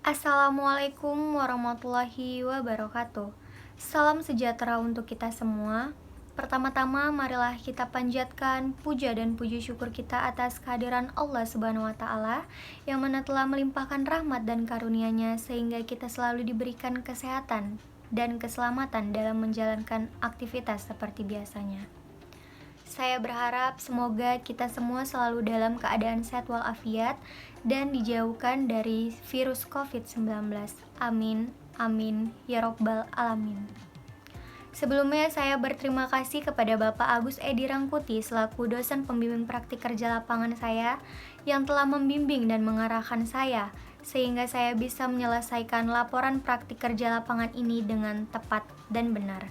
Assalamualaikum warahmatullahi wabarakatuh. Salam sejahtera untuk kita semua. Pertama-tama marilah kita panjatkan puja dan puji syukur kita atas kehadiran Allah Subhanahu wa taala yang mana telah melimpahkan rahmat dan karunia-Nya sehingga kita selalu diberikan kesehatan dan keselamatan dalam menjalankan aktivitas seperti biasanya. Saya berharap semoga kita semua selalu dalam keadaan sehat walafiat dan dijauhkan dari virus COVID-19. Amin, amin, ya robbal alamin. Sebelumnya saya berterima kasih kepada Bapak Agus Edi Rangkuti selaku dosen pembimbing praktik kerja lapangan saya yang telah membimbing dan mengarahkan saya sehingga saya bisa menyelesaikan laporan praktik kerja lapangan ini dengan tepat dan benar.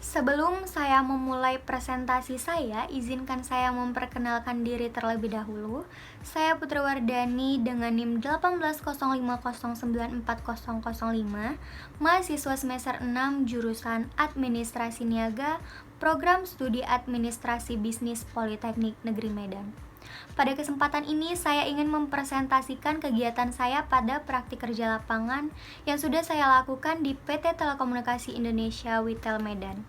Sebelum saya memulai presentasi saya, izinkan saya memperkenalkan diri terlebih dahulu. Saya Putri Wardani dengan NIM 18050940005, mahasiswa semester 6 jurusan Administrasi Niaga, Program Studi Administrasi Bisnis Politeknik Negeri Medan. Pada kesempatan ini saya ingin mempresentasikan kegiatan saya pada praktik kerja lapangan yang sudah saya lakukan di PT Telekomunikasi Indonesia Witel Medan.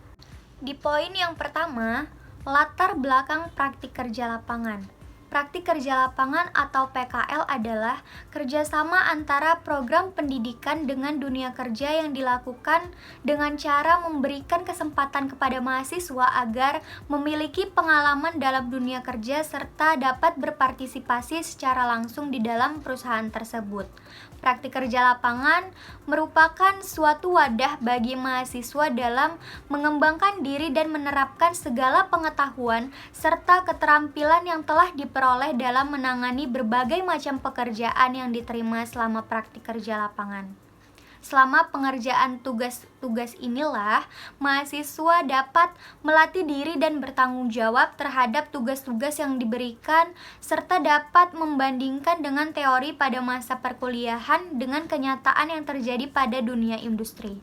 Di poin yang pertama, latar belakang praktik kerja lapangan. Praktik kerja lapangan atau PKL adalah kerjasama antara program pendidikan dengan dunia kerja yang dilakukan dengan cara memberikan kesempatan kepada mahasiswa agar memiliki pengalaman dalam dunia kerja serta dapat berpartisipasi secara langsung di dalam perusahaan tersebut. Praktik kerja lapangan merupakan suatu wadah bagi mahasiswa dalam mengembangkan diri dan menerapkan segala pengetahuan serta keterampilan yang telah diperoleh dalam menangani berbagai macam pekerjaan yang diterima selama praktik kerja lapangan. Selama pengerjaan tugas-tugas inilah, mahasiswa dapat melatih diri dan bertanggung jawab terhadap tugas-tugas yang diberikan, serta dapat membandingkan dengan teori pada masa perkuliahan dengan kenyataan yang terjadi pada dunia industri.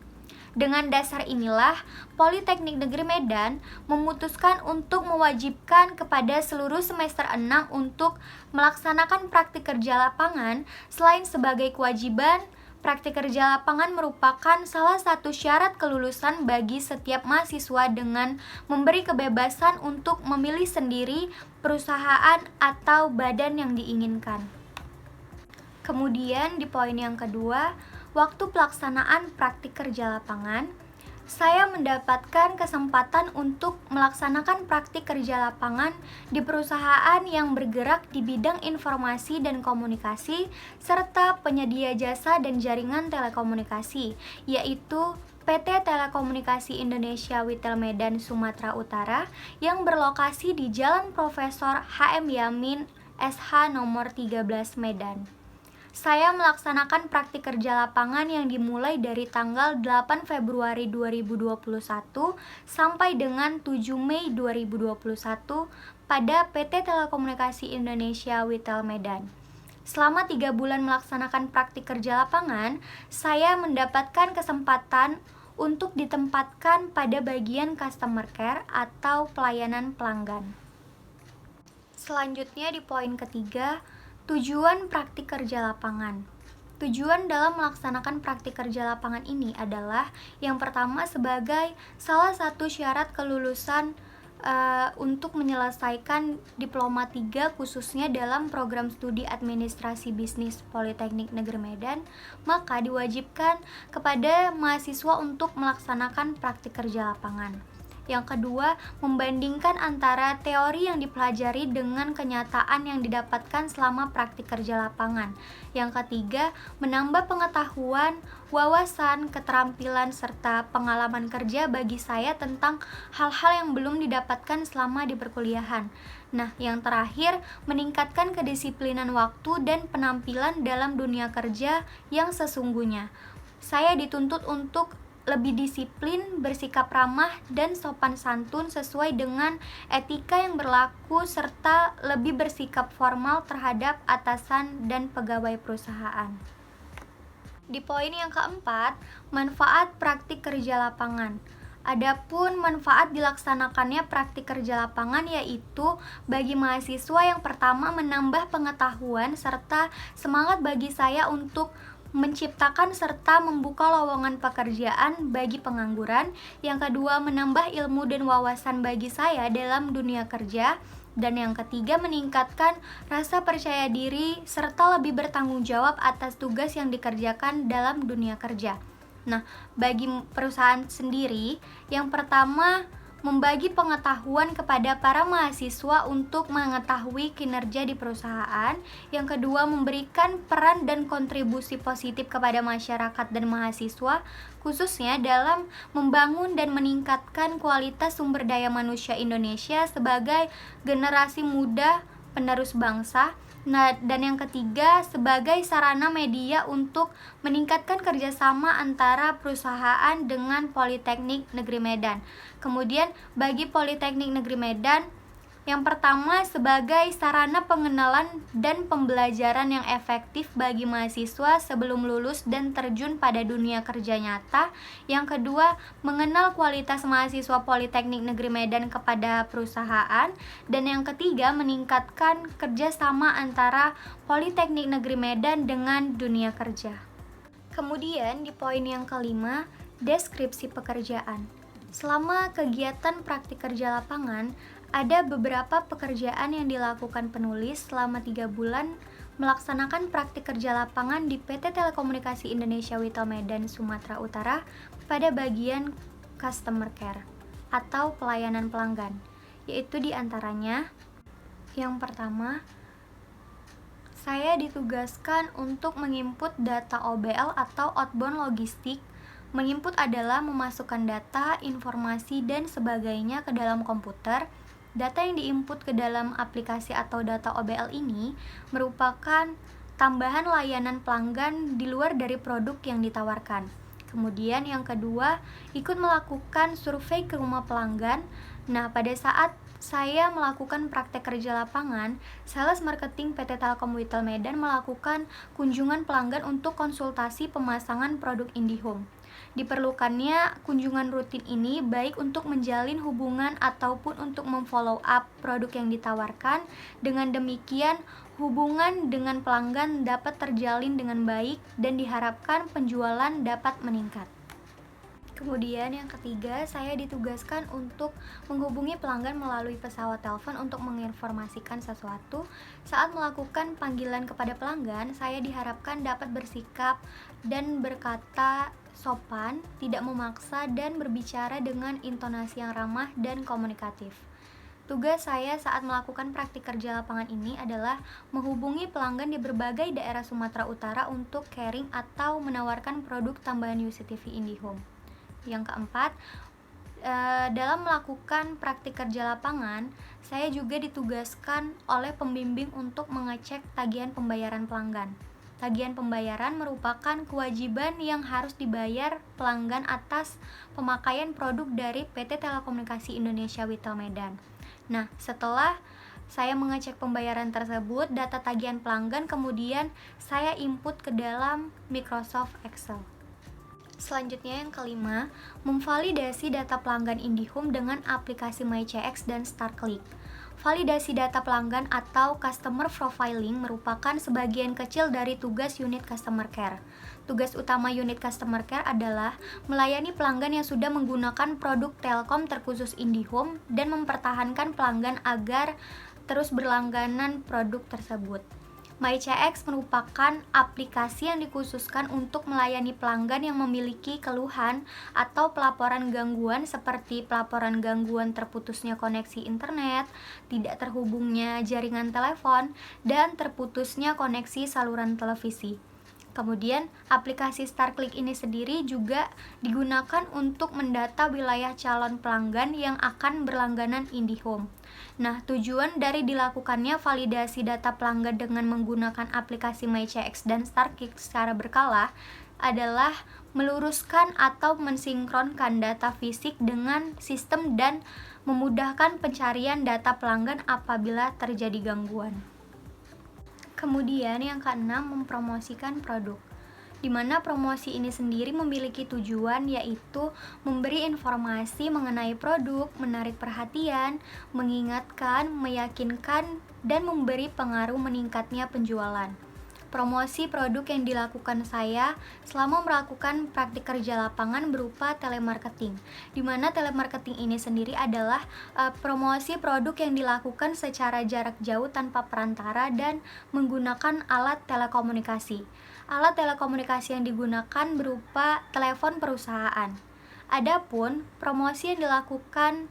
Dengan dasar inilah, Politeknik Negeri Medan memutuskan untuk mewajibkan kepada seluruh semester 6 untuk melaksanakan praktik kerja lapangan. Selain sebagai kewajiban, praktik kerja lapangan merupakan salah satu syarat kelulusan bagi setiap mahasiswa dengan memberi kebebasan untuk memilih sendiri perusahaan atau badan yang diinginkan. Kemudian di poin yang kedua, waktu pelaksanaan praktik kerja lapangan, saya mendapatkan kesempatan untuk melaksanakan praktik kerja lapangan di perusahaan yang bergerak di bidang informasi dan komunikasi serta penyedia jasa dan jaringan telekomunikasi, yaitu PT Telekomunikasi Indonesia Witel Medan, Sumatera Utara yang berlokasi di Jalan Profesor H.M. Yamin, SH nomor 13 Medan. Saya melaksanakan praktik kerja lapangan yang dimulai dari tanggal 8 Februari 2021 sampai dengan 7 Mei 2021 pada PT Telekomunikasi Indonesia Witel Medan. Selama 3 bulan melaksanakan praktik kerja lapangan, saya mendapatkan kesempatan untuk ditempatkan pada bagian customer care atau pelayanan pelanggan. Selanjutnya di poin ketiga, tujuan praktik kerja lapangan. Tujuan dalam melaksanakan praktik kerja lapangan ini adalah yang pertama sebagai salah satu syarat kelulusan untuk menyelesaikan diploma 3 khususnya dalam program studi administrasi bisnis Politeknik Negeri Medan, maka diwajibkan kepada mahasiswa untuk melaksanakan praktik kerja lapangan. Yang kedua, membandingkan antara teori yang dipelajari dengan kenyataan yang didapatkan selama praktik kerja lapangan. Yang ketiga, menambah pengetahuan, wawasan, keterampilan, serta pengalaman kerja bagi saya tentang hal-hal yang belum didapatkan selama di perkuliahan. Nah, yang terakhir, meningkatkan kedisiplinan waktu dan penampilan dalam dunia kerja yang sesungguhnya. Saya dituntut untuk lebih disiplin, bersikap ramah, dan sopan santun sesuai dengan etika yang berlaku serta lebih bersikap formal terhadap atasan dan pegawai perusahaan. Di poin yang keempat, manfaat praktik kerja lapangan. Adapun manfaat dilaksanakannya praktik kerja lapangan yaitu bagi mahasiswa yang pertama menambah pengetahuan serta semangat bagi saya untuk menciptakan serta membuka lowongan pekerjaan bagi pengangguran. Yang kedua, menambah ilmu dan wawasan bagi saya dalam dunia kerja. Dan yang ketiga, meningkatkan rasa percaya diri serta lebih bertanggung jawab atas tugas yang dikerjakan dalam dunia kerja. Nah, bagi perusahaan sendiri, yang pertama, membagi pengetahuan kepada para mahasiswa untuk mengetahui kinerja di perusahaan. Yang kedua, memberikan peran dan kontribusi positif kepada masyarakat dan mahasiswa, khususnya dalam membangun dan meningkatkan kualitas sumber daya manusia Indonesia sebagai generasi muda penerus bangsa. Nah, dan yang ketiga, sebagai sarana media untuk meningkatkan kerjasama antara perusahaan dengan Politeknik Negeri Medan. Kemudian, bagi Politeknik Negeri Medan, yang pertama, sebagai sarana pengenalan dan pembelajaran yang efektif bagi mahasiswa sebelum lulus dan terjun pada dunia kerja nyata. Yang kedua, mengenal kualitas mahasiswa Politeknik Negeri Medan kepada perusahaan. Dan yang ketiga, meningkatkan kerjasama antara Politeknik Negeri Medan dengan dunia kerja. Kemudian di poin yang kelima, deskripsi pekerjaan. Selama kegiatan praktik kerja lapangan, ada beberapa pekerjaan yang dilakukan penulis selama 3 bulan melaksanakan praktik kerja lapangan di PT Telekomunikasi Indonesia Witel Medan, Sumatera Utara pada bagian customer care atau pelayanan pelanggan, yaitu diantaranya yang pertama, saya ditugaskan untuk menginput data OBL atau outbound logistik. Menginput adalah memasukkan data, informasi, dan sebagainya ke dalam komputer. Data yang diinput ke dalam aplikasi atau data OBL ini merupakan tambahan layanan pelanggan di luar dari produk yang ditawarkan. Kemudian yang kedua, ikut melakukan survei ke rumah pelanggan. Nah, pada saat saya melakukan praktek kerja lapangan, sales marketing PT Telkom Witel Medan melakukan kunjungan pelanggan untuk konsultasi pemasangan produk IndiHome. Diperlukannya kunjungan rutin ini baik untuk menjalin hubungan ataupun untuk memfollow up produk yang ditawarkan. Dengan demikian, hubungan dengan pelanggan dapat terjalin dengan baik dan diharapkan penjualan dapat meningkat. Kemudian yang ketiga, saya ditugaskan untuk menghubungi pelanggan melalui pesawat telepon untuk menginformasikan sesuatu. Saat melakukan panggilan kepada pelanggan, saya diharapkan dapat bersikap dan berkata sopan, tidak memaksa, dan berbicara dengan intonasi yang ramah dan komunikatif. Tugas saya saat melakukan praktik kerja lapangan ini adalah menghubungi pelanggan di berbagai daerah Sumatera Utara untuk caring atau menawarkan produk tambahan UCTV IndiHome. Yang keempat, dalam melakukan praktik kerja lapangan, saya juga ditugaskan oleh pembimbing untuk mengecek tagihan pembayaran pelanggan. Tagihan pembayaran merupakan kewajiban yang harus dibayar pelanggan atas pemakaian produk dari PT Telekomunikasi Indonesia Witel Medan. Nah, setelah saya mengecek pembayaran tersebut, data tagihan pelanggan kemudian saya input ke dalam Microsoft Excel. Selanjutnya yang kelima, memvalidasi data pelanggan IndiHome dengan aplikasi MyCX dan StarClick. Validasi data pelanggan atau customer profiling merupakan sebagian kecil dari tugas unit customer care. Tugas utama unit customer care adalah melayani pelanggan yang sudah menggunakan produk Telkom terkhusus IndiHome dan mempertahankan pelanggan agar terus berlangganan produk tersebut. MyCX merupakan aplikasi yang dikhususkan untuk melayani pelanggan yang memiliki keluhan atau pelaporan gangguan seperti pelaporan gangguan terputusnya koneksi internet, tidak terhubungnya jaringan telepon, dan terputusnya koneksi saluran televisi. Kemudian, aplikasi StarClick ini sendiri juga digunakan untuk mendata wilayah calon pelanggan yang akan berlangganan IndiHome. Nah, tujuan dari dilakukannya validasi data pelanggan dengan menggunakan aplikasi MyCX dan StarClick secara berkala adalah meluruskan atau mensinkronkan data fisik dengan sistem dan memudahkan pencarian data pelanggan apabila terjadi gangguan. Kemudian yang keenam, mempromosikan produk, di mana promosi ini sendiri memiliki tujuan yaitu memberi informasi mengenai produk, menarik perhatian, mengingatkan, meyakinkan, dan memberi pengaruh meningkatnya penjualan. promosi produk yang dilakukan saya selama melakukan praktik kerja lapangan berupa telemarketing. Di mana telemarketing ini sendiri adalah promosi produk yang dilakukan secara jarak jauh tanpa perantara dan menggunakan alat telekomunikasi. Alat telekomunikasi yang digunakan berupa telepon perusahaan. Adapun promosi yang dilakukan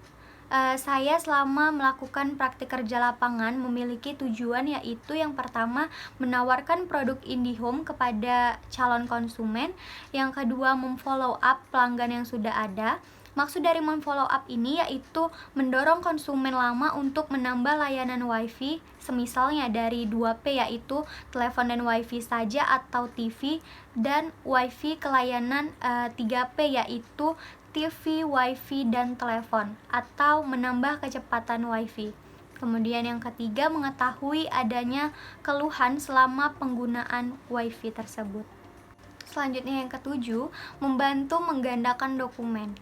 saya selama melakukan praktik kerja lapangan memiliki tujuan, yaitu yang pertama menawarkan produk IndiHome kepada calon konsumen, yang kedua memfollow up pelanggan yang sudah ada. Maksud dari memfollow up ini yaitu mendorong konsumen lama untuk menambah layanan WiFi, semisalnya dari 2P yaitu telepon dan WiFi saja atau TV, dan WiFi ke layanan 3P yaitu TV, WiFi, dan telepon, atau menambah kecepatan WiFi. Kemudian yang ketiga, mengetahui adanya keluhan selama penggunaan WiFi tersebut. Selanjutnya yang ketujuh, membantu menggandakan dokumen.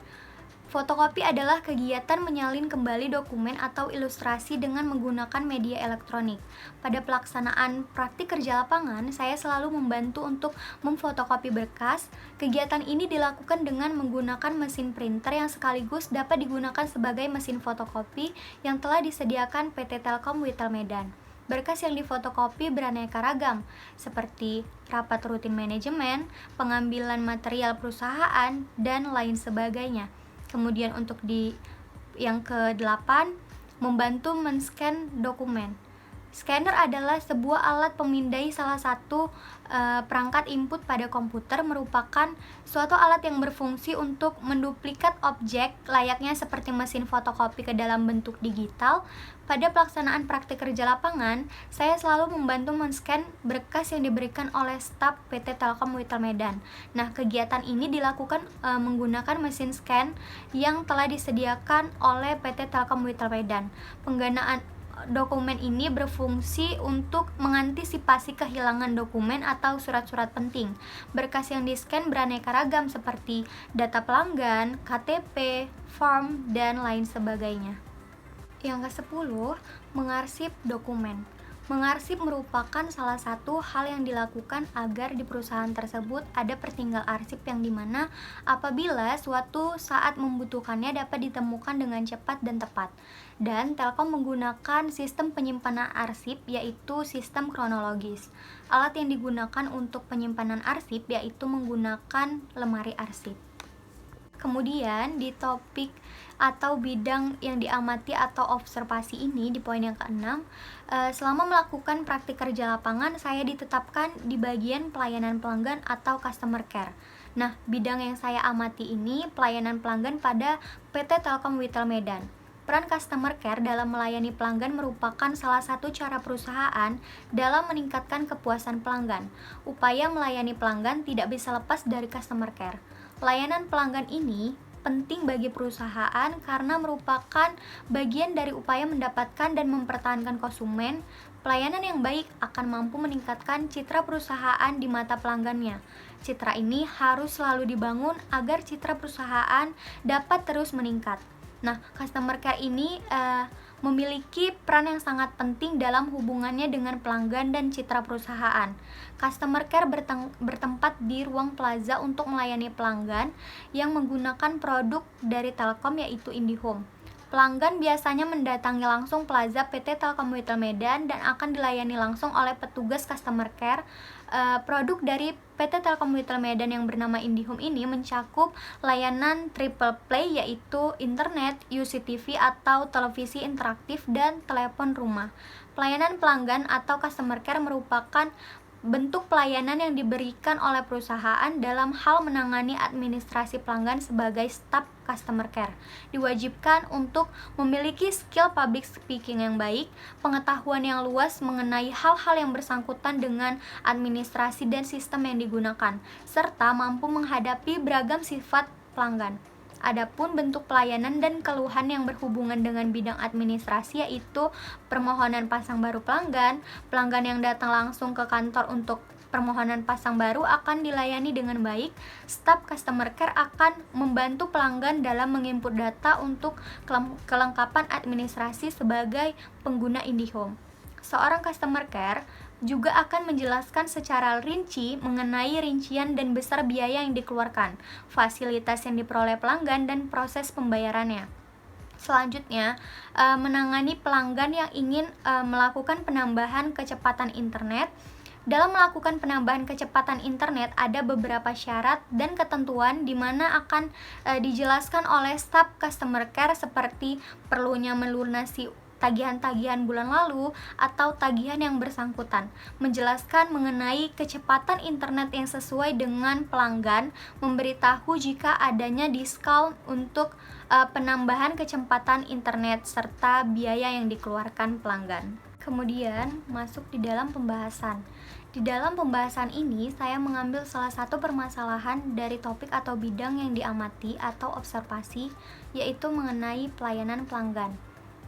Fotokopi adalah kegiatan menyalin kembali dokumen atau ilustrasi dengan menggunakan media elektronik. Pada pelaksanaan praktik kerja lapangan, saya selalu membantu untuk memfotokopi berkas. Kegiatan ini dilakukan dengan menggunakan mesin printer yang sekaligus dapat digunakan sebagai mesin fotokopi yang telah disediakan PT Telkom Witel Medan. Berkas yang difotokopi beraneka ragam, seperti rapat rutin manajemen, pengambilan material perusahaan, dan lain sebagainya. Kemudian untuk yang ke-8, membantu men-scan dokumen. Scanner adalah sebuah alat pemindai salah satu perangkat input pada komputer, merupakan suatu alat yang berfungsi untuk menduplikat objek layaknya seperti mesin fotokopi ke dalam bentuk digital. Pada pelaksanaan praktik kerja lapangan, saya selalu membantu men-scan berkas yang diberikan oleh staf PT Telkom Witel Medan. Nah, kegiatan ini dilakukan menggunakan mesin scan yang telah disediakan oleh PT Telkom Witel Medan. Penggunaan dokumen ini berfungsi untuk mengantisipasi kehilangan dokumen atau surat-surat penting. Berkas yang di-scan beraneka ragam seperti data pelanggan, KTP, form, dan lain sebagainya. Yang ke-10, mengarsip dokumen. Mengarsip merupakan salah satu hal yang dilakukan agar di perusahaan tersebut ada pertinggal arsip yang dimana apabila suatu saat membutuhkannya dapat ditemukan dengan cepat dan tepat. Dan Telkom menggunakan sistem penyimpanan arsip yaitu sistem kronologis. Alat yang digunakan untuk penyimpanan arsip yaitu menggunakan lemari arsip. Kemudian di topik atau bidang yang diamati atau observasi ini di poin yang ke-6, selama melakukan praktik kerja lapangan saya ditetapkan di bagian pelayanan pelanggan atau customer care. Nah, bidang yang saya amati ini pelayanan pelanggan pada PT Telkom Witel Medan. Peran customer care dalam melayani pelanggan merupakan salah satu cara perusahaan dalam meningkatkan kepuasan pelanggan. Upaya melayani pelanggan tidak bisa lepas dari customer care. Layanan pelanggan ini penting bagi perusahaan karena merupakan bagian dari upaya mendapatkan dan mempertahankan konsumen. Pelayanan yang baik akan mampu meningkatkan citra perusahaan di mata pelanggannya. Citra ini harus selalu dibangun agar citra perusahaan dapat terus meningkat. Nah, customer care ini memiliki peran yang sangat penting dalam hubungannya dengan pelanggan dan citra perusahaan. Customer care bertempat di ruang plaza untuk melayani pelanggan yang menggunakan produk dari Telkom yaitu IndiHome. Pelanggan biasanya mendatangi langsung plaza PT Telkom Witel Medan dan akan dilayani langsung oleh petugas customer care. Produk dari PT Telkom Witel Medan yang bernama IndiHome ini mencakup layanan triple play yaitu internet, UCTV atau televisi interaktif, dan telepon rumah. Pelayanan pelanggan atau customer care merupakan bentuk pelayanan yang diberikan oleh perusahaan dalam hal menangani administrasi pelanggan sebagai staf customer care. Diwajibkan untuk memiliki skill public speaking yang baik, pengetahuan yang luas mengenai hal-hal yang bersangkutan dengan administrasi dan sistem yang digunakan, serta mampu menghadapi beragam sifat pelanggan. Adapun bentuk pelayanan dan keluhan yang berhubungan dengan bidang administrasi yaitu permohonan pasang baru pelanggan, pelanggan yang datang langsung ke kantor untuk permohonan pasang baru akan dilayani dengan baik. Staf customer care akan membantu pelanggan dalam menginput data untuk kelengkapan administrasi sebagai pengguna IndiHome. Seorang customer care juga akan menjelaskan secara rinci mengenai rincian dan besar biaya yang dikeluarkan, fasilitas yang diperoleh pelanggan, dan proses pembayarannya. Selanjutnya, menangani pelanggan yang ingin melakukan penambahan kecepatan internet. Dalam melakukan penambahan kecepatan internet, ada beberapa syarat dan ketentuan di mana akan dijelaskan oleh staf customer care, seperti perlunya melunasi tagihan-tagihan bulan lalu atau tagihan yang bersangkutan, menjelaskan mengenai kecepatan internet yang sesuai dengan pelanggan, memberitahu jika adanya diskon untuk penambahan kecepatan internet, serta biaya yang dikeluarkan pelanggan. Kemudian masuk di dalam pembahasan. Di dalam pembahasan ini, saya mengambil salah satu permasalahan dari topik atau bidang yang diamati atau observasi, yaitu mengenai pelayanan pelanggan.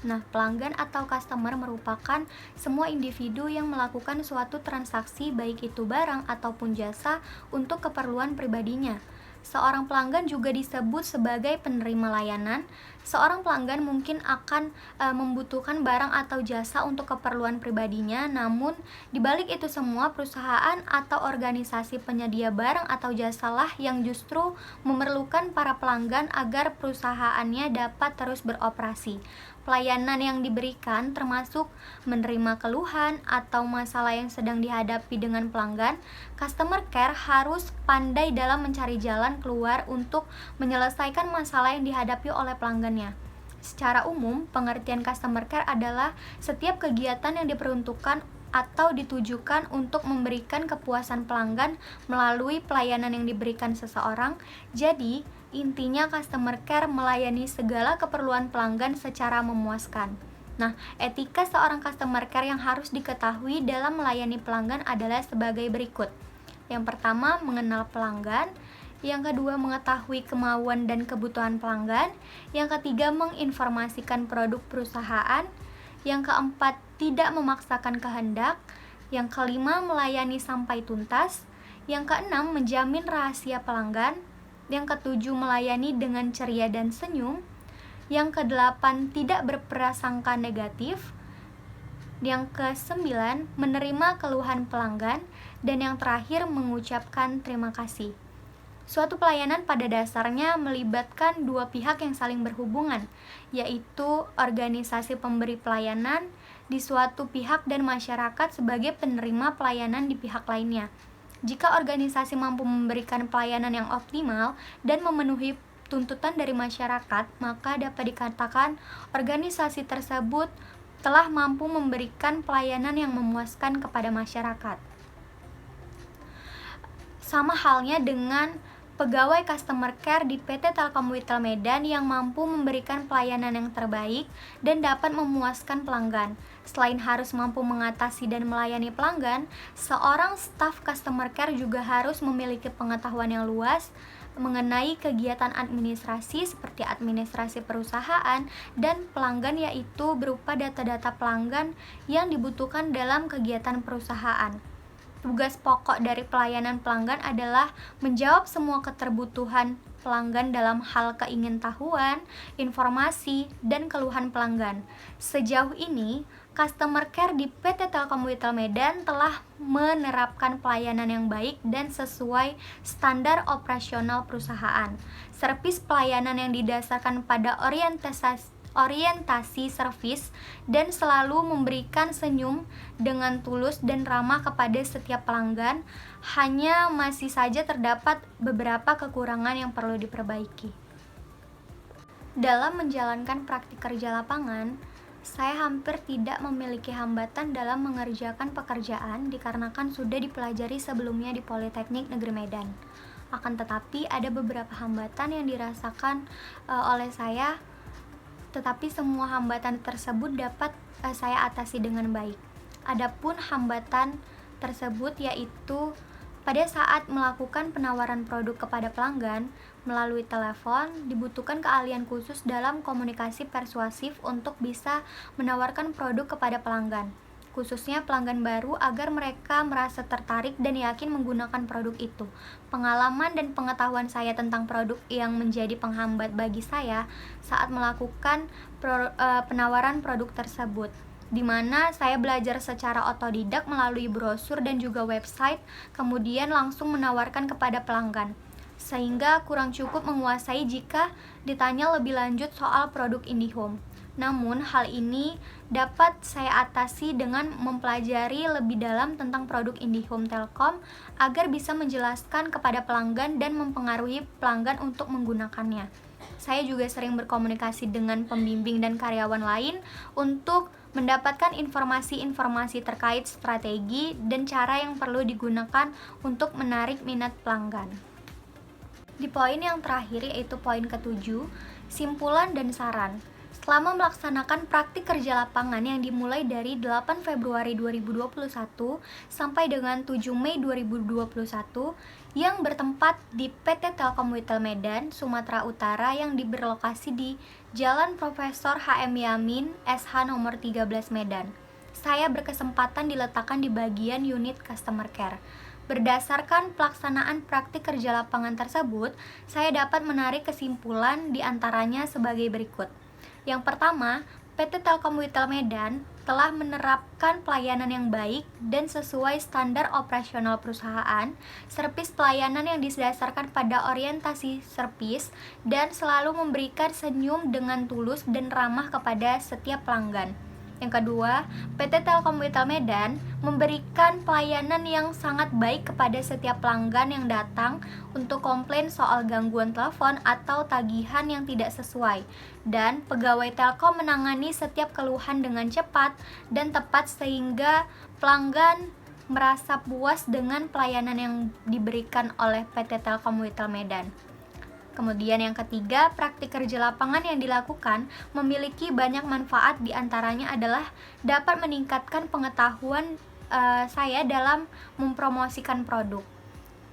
Nah, pelanggan atau customer merupakan semua individu yang melakukan suatu transaksi, baik itu barang ataupun jasa, untuk keperluan pribadinya. Seorang pelanggan juga disebut sebagai penerima layanan. Seorang pelanggan mungkin akan membutuhkan barang atau jasa untuk keperluan pribadinya, namun dibalik itu semua, perusahaan atau organisasi penyedia barang atau jasalah yang justru memerlukan para pelanggan agar perusahaannya dapat terus beroperasi. Pelayanan yang diberikan termasuk menerima keluhan atau masalah yang sedang dihadapi dengan pelanggan. Customer care harus pandai dalam mencari jalan keluar untuk menyelesaikan masalah yang dihadapi oleh pelanggannya. Secara umum, pengertian customer care adalah setiap kegiatan yang diperuntukkan atau ditujukan untuk memberikan kepuasan pelanggan melalui pelayanan yang diberikan seseorang. Jadi, intinya customer care melayani segala keperluan pelanggan secara memuaskan. Nah, etika seorang customer care yang harus diketahui dalam melayani pelanggan adalah sebagai berikut. Yang pertama, mengenal pelanggan. Yang kedua, mengetahui kemauan dan kebutuhan pelanggan. Yang ketiga, menginformasikan produk perusahaan. Yang keempat, tidak memaksakan kehendak. Yang kelima, melayani sampai tuntas. Yang keenam, menjamin rahasia pelanggan. Yang ketujuh, melayani dengan ceria dan senyum. Yang kedelapan, tidak berprasangka negatif. Yang kesembilan, menerima keluhan pelanggan. Dan yang terakhir, mengucapkan terima kasih. Suatu pelayanan pada dasarnya melibatkan dua pihak yang saling berhubungan, yaitu organisasi pemberi pelayanan di suatu pihak dan masyarakat sebagai penerima pelayanan di pihak lainnya. Jika organisasi mampu memberikan pelayanan yang optimal dan memenuhi tuntutan dari masyarakat, maka dapat dikatakan organisasi tersebut telah mampu memberikan pelayanan yang memuaskan kepada masyarakat. Sama halnya dengan pegawai customer care di PT Telkommuter Medan yang mampu memberikan pelayanan yang terbaik dan dapat memuaskan pelanggan. Selain harus mampu mengatasi dan melayani pelanggan, seorang staf customer care juga harus memiliki pengetahuan yang luas mengenai kegiatan administrasi seperti administrasi perusahaan dan pelanggan, yaitu berupa data-data pelanggan yang dibutuhkan dalam kegiatan perusahaan. Tugas pokok dari pelayanan pelanggan adalah menjawab semua keterbutuhan pelanggan dalam hal keingintahuan, informasi, dan keluhan pelanggan. Sejauh ini, customer care di PT Telkommuter Medan telah menerapkan pelayanan yang baik dan sesuai standar operasional perusahaan. Servis pelayanan yang didasarkan pada orientasi servis dan selalu memberikan senyum dengan tulus dan ramah kepada setiap pelanggan. Hanya masih saja terdapat beberapa kekurangan yang perlu diperbaiki. Dalam menjalankan praktik kerja lapangan, saya hampir tidak memiliki hambatan dalam mengerjakan pekerjaan dikarenakan sudah dipelajari sebelumnya di Politeknik Negeri Medan. Akan tetapi ada beberapa hambatan yang dirasakan oleh saya, tetapi semua hambatan tersebut dapat saya atasi dengan baik. Adapun hambatan tersebut yaitu pada saat melakukan penawaran produk kepada pelanggan melalui telepon, dibutuhkan keahlian khusus dalam komunikasi persuasif untuk bisa menawarkan produk kepada pelanggan, khususnya pelanggan baru, agar mereka merasa tertarik dan yakin menggunakan produk itu. Pengalaman dan pengetahuan saya tentang produk yang menjadi penghambat bagi saya saat melakukan penawaran produk tersebut. di mana saya belajar secara otodidak melalui brosur dan juga website, kemudian langsung menawarkan kepada pelanggan, sehingga kurang cukup menguasai jika ditanya lebih lanjut soal produk IndiHome. Namun, hal ini dapat saya atasi dengan mempelajari lebih dalam tentang produk IndiHome Telkom agar bisa menjelaskan kepada pelanggan dan mempengaruhi pelanggan untuk menggunakannya. Saya juga sering berkomunikasi dengan pembimbing dan karyawan lain untuk mendapatkan informasi-informasi terkait strategi dan cara yang perlu digunakan untuk menarik minat pelanggan. Di poin yang terakhir, yaitu poin ke-7, simpulan dan saran. Selama melaksanakan praktik kerja lapangan yang dimulai dari 8 Februari 2021 sampai dengan 7 Mei 2021 yang bertempat di PT Telkommutel Medan, Sumatera Utara yang berlokasi di Jalan Profesor H.M. Yamin, SH nomor 13 Medan. Saya berkesempatan diletakkan di bagian unit Customer Care. Berdasarkan pelaksanaan praktik kerja lapangan tersebut, saya dapat menarik kesimpulan diantaranya sebagai berikut. Yang pertama, PT Telkommutel Medan telah menerapkan pelayanan yang baik dan sesuai standar operasional perusahaan, servis pelayanan yang didasarkan pada orientasi servis, dan selalu memberikan senyum dengan tulus dan ramah kepada setiap pelanggan. Yang kedua, PT Telkommutel Medan memberikan pelayanan yang sangat baik kepada setiap pelanggan yang datang untuk komplain soal gangguan telepon atau tagihan yang tidak sesuai. Dan pegawai Telkom menangani setiap keluhan dengan cepat dan tepat sehingga pelanggan merasa puas dengan pelayanan yang diberikan oleh PT Telkommutel Medan. Kemudian yang ketiga, praktik kerja lapangan yang dilakukan memiliki banyak manfaat, diantaranya adalah dapat meningkatkan pengetahuan saya dalam mempromosikan produk.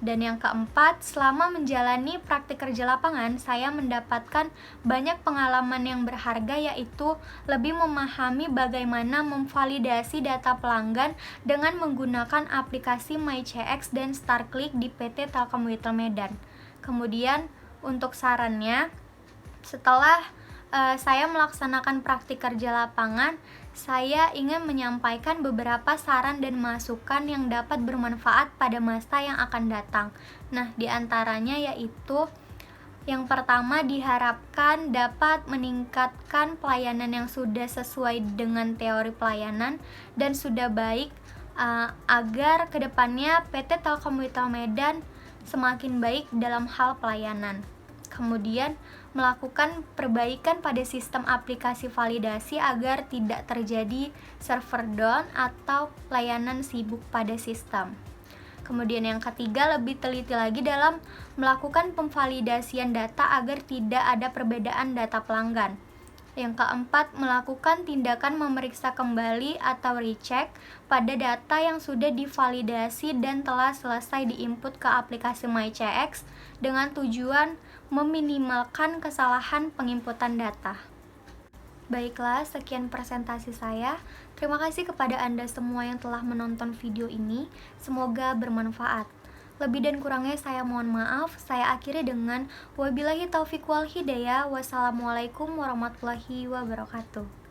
Dan yang keempat, selama menjalani praktik kerja lapangan, saya mendapatkan banyak pengalaman yang berharga, yaitu lebih memahami bagaimana memvalidasi data pelanggan dengan menggunakan aplikasi MyCX dan StarClick di PT Telkommutel Medan. Kemudian untuk sarannya, setelah saya melaksanakan praktik kerja lapangan, saya ingin menyampaikan beberapa saran dan masukan yang dapat bermanfaat pada masa yang akan datang. Nah, diantaranya yaitu yang pertama, diharapkan dapat meningkatkan pelayanan yang sudah sesuai dengan teori pelayanan dan sudah baik agar kedepannya PT Telkommutel Medan semakin baik dalam hal pelayanan. Kemudian, melakukan perbaikan pada sistem aplikasi validasi agar tidak terjadi server down atau layanan sibuk pada sistem. Kemudian yang ketiga, lebih teliti lagi dalam melakukan pemvalidasian data agar tidak ada perbedaan data pelanggan. Yang keempat, melakukan tindakan memeriksa kembali atau recheck pada data yang sudah divalidasi dan telah selesai diinput ke aplikasi MyCX dengan tujuan meminimalkan kesalahan penginputan data. Baiklah, sekian presentasi saya. Terima kasih kepada Anda semua yang telah menonton video ini. Semoga bermanfaat. Lebih dan kurangnya saya mohon maaf. Saya akhiri dengan wabillahi taufiq wal hidayah. Wassalamualaikum warahmatullahi wabarakatuh.